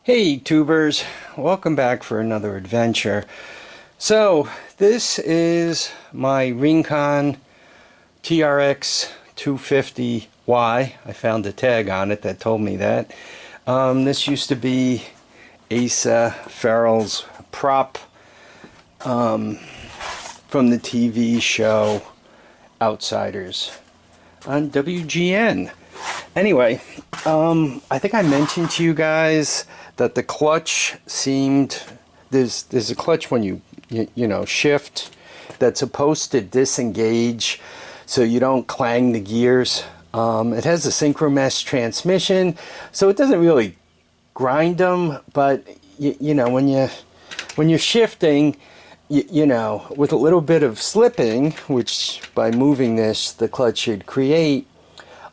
Hey tubers, welcome back for another adventure. So this is my Recon TRX250Y. I found a tag on it that told me that. This used to be Asa Farrell's prop from the TV show Outsiders on WGN. Anyway, I think I mentioned to you guys that the clutch seemed, there's a clutch when you shift that's supposed to disengage so you don't clang the gears. It has a synchromesh transmission, so it doesn't really grind them, but when you're shifting, with a little bit of slipping, which by moving this the clutch should create,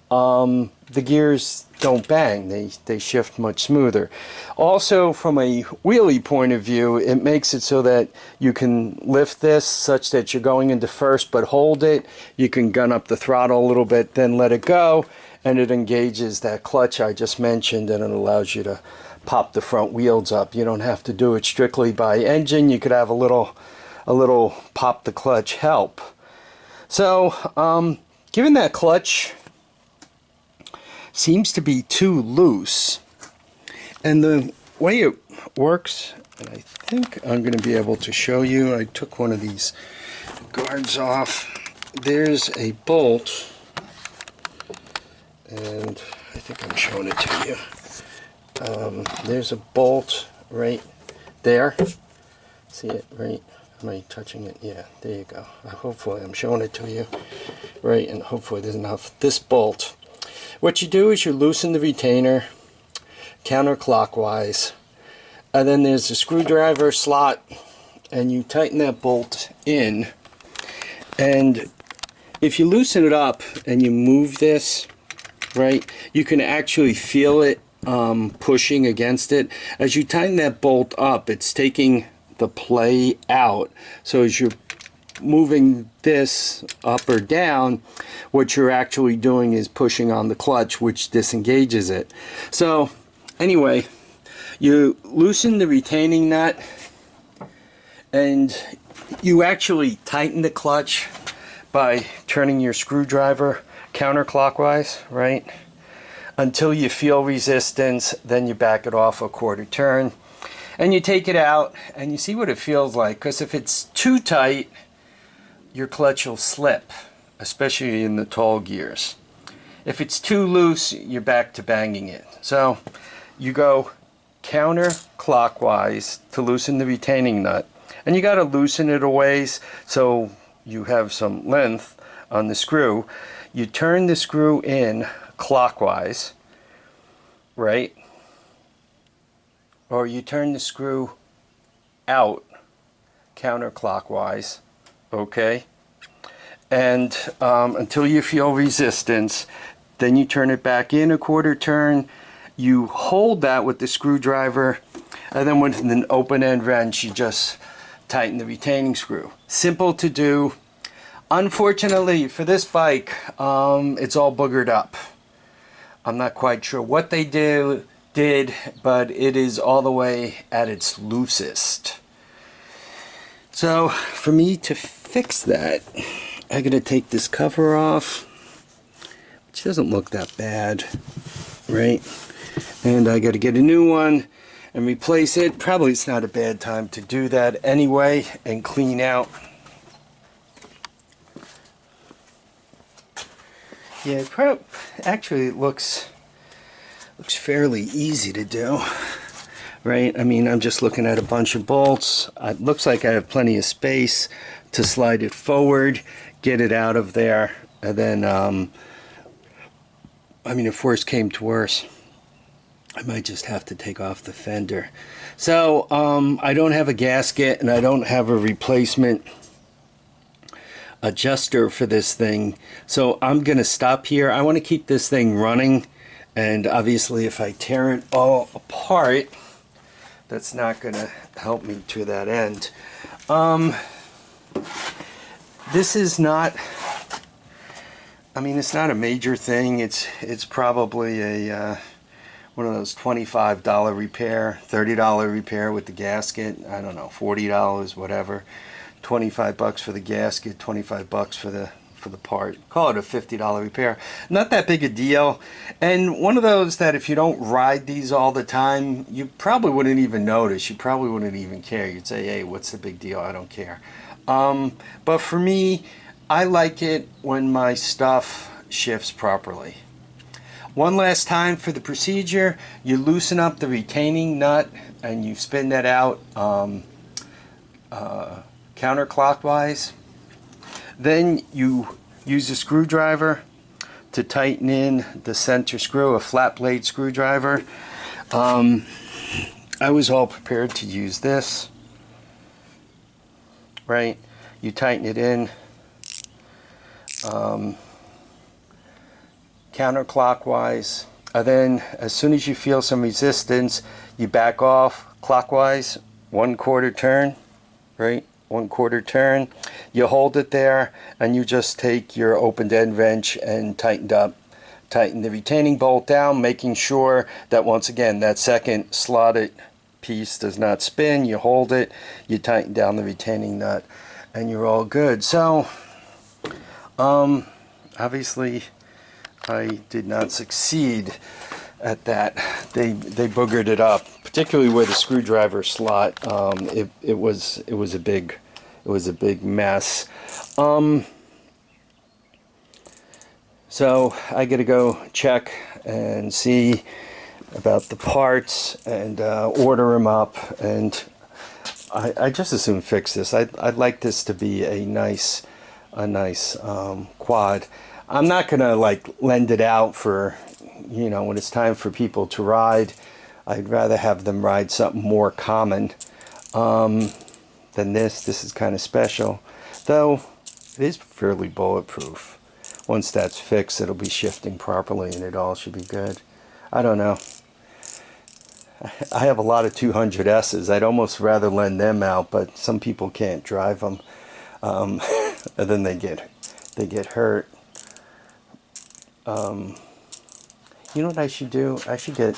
the gears don't bang. They shift much smoother. Also, from a wheelie point of view, it makes it so that you can lift this such that you're going into first but hold it. You can gun up the throttle a little bit, then let it go, and it engages that clutch I just mentioned, and it allows you to pop the front wheels up. You don't have to do it strictly by engine. You could have a little pop the clutch help. So given that clutch seems to be too loose, and the way it works, and I think I'm going to be able to show you, I took one of these guards off. There's a bolt, and I think I'm showing it to you. There's a bolt right there. See it? Right? Am I touching it? Yeah, there you go. Hopefully I'm showing it to you. Right, and hopefully there's enough. This bolt, what you do is you loosen the retainer counterclockwise, and then there's a screwdriver slot, and you tighten that bolt in. And if you loosen it up and you move this, right, you can actually feel it pushing against it. As you tighten that bolt up, it's taking the play out. So as you're moving this up or down, what you're actually doing is pushing on the clutch, which disengages it. So anyway, you loosen the retaining nut, and you actually tighten the clutch by turning your screwdriver counterclockwise, right, until you feel resistance. Then you back it off a quarter turn, and you take it out, and you see what it feels like, because if it's too tight, your clutch will slip, especially in the tall gears. If it's too loose, you're back to banging it. So you go counterclockwise to loosen the retaining nut, and you got to loosen it a ways so you have some length on the screw. You turn the screw in clockwise, right? Or you turn the screw out counterclockwise, okay? And until you feel resistance, then you turn it back in a quarter turn. You hold that with the screwdriver, and then with an open end wrench, you just tighten the retaining screw. Simple to do. Unfortunately for this bike, it's all boogered up. I'm not quite sure what they did, but it is all the way at its loosest. So for me to fix that, I'm going to take this cover off, which doesn't look that bad, right? And I got to get a new one and replace it. Probably it's not a bad time to do that anyway, and clean out. Yeah, actually it looks fairly easy to do, right? I mean, I'm just looking at a bunch of bolts. It looks like I have plenty of space to slide it forward, get it out of there, and then I mean, if worse came to worse, I might just have to take off the fender. So I don't have a gasket, and I don't have a replacement adjuster for this thing, so I'm gonna stop here. I want to keep this thing running, and obviously if I tear it all apart, that's not gonna help me to that end. This is not, I mean, it's not a major thing. It's probably a one of those $25 repair, $30 repair with the gasket. I don't know, $40, whatever. 25 bucks for the gasket, 25 bucks for the part. Call it a $50 repair. Not that big a deal. And one of those that if you don't ride these all the time, you probably wouldn't even notice. You probably wouldn't even care. You'd say, hey, what's the big deal? I don't care. But for me, I like it when my stuff shifts properly. One last time for the procedure, you loosen up the retaining nut and you spin that out counterclockwise. Then you use a screwdriver to tighten in the center screw, a flat blade screwdriver. I was all prepared to use this, right? You tighten it in counterclockwise, and then as soon as you feel some resistance, you back off clockwise, 1/4 turn, right? 1/4 turn. You hold it there and you just take your opened end wrench and tighten the retaining bolt down, making sure that once again that second slotted piece does not spin. You hold it, you tighten down the retaining nut, and you're all good. So obviously I did not succeed at that. They boogered it up, particularly where the screwdriver slot. It was a big mess. So I gotta go check and see about the parts and order them up, and I just as soon fix this. I'd like this to be a nice quad. I'm not gonna like lend it out for, you know, when it's time for people to ride. I'd rather have them ride something more common than this. This is kind of special, though it is fairly bulletproof. Once that's fixed, it'll be shifting properly and it all should be good. I don't know. I have a lot of 200S's. I'd almost rather lend them out, but some people can't drive them, and then they get hurt. You know what I should do? I should get,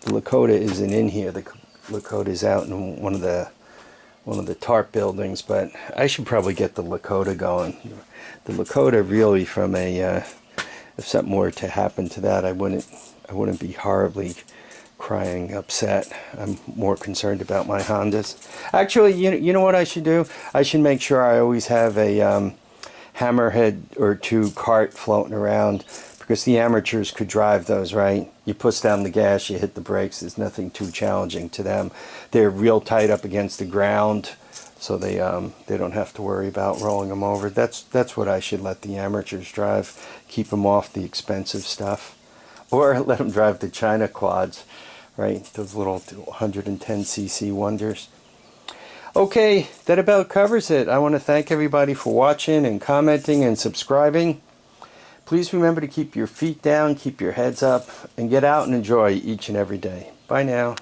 the Lakota isn't in here. The Lakota is out in one of the tarp buildings, but I should probably get the Lakota going. The Lakota really, from a if something were to happen to that, I wouldn't be horribly crying upset. I'm more concerned about my Hondas. Actually, you know what I should do? I should make sure I always have a hammerhead or two cart floating around, because the amateurs could drive those, right? You push down the gas, you hit the brakes, there's nothing too challenging to them. They're real tight up against the ground, so they don't have to worry about rolling them over. That's what I should let the amateurs drive, keep them off the expensive stuff. Or let them drive the China quads, right? Those little 110cc wonders. Okay, that about covers it. I want to thank everybody for watching and commenting and subscribing. Please remember to keep your feet down, keep your heads up, and get out and enjoy each and every day. Bye now.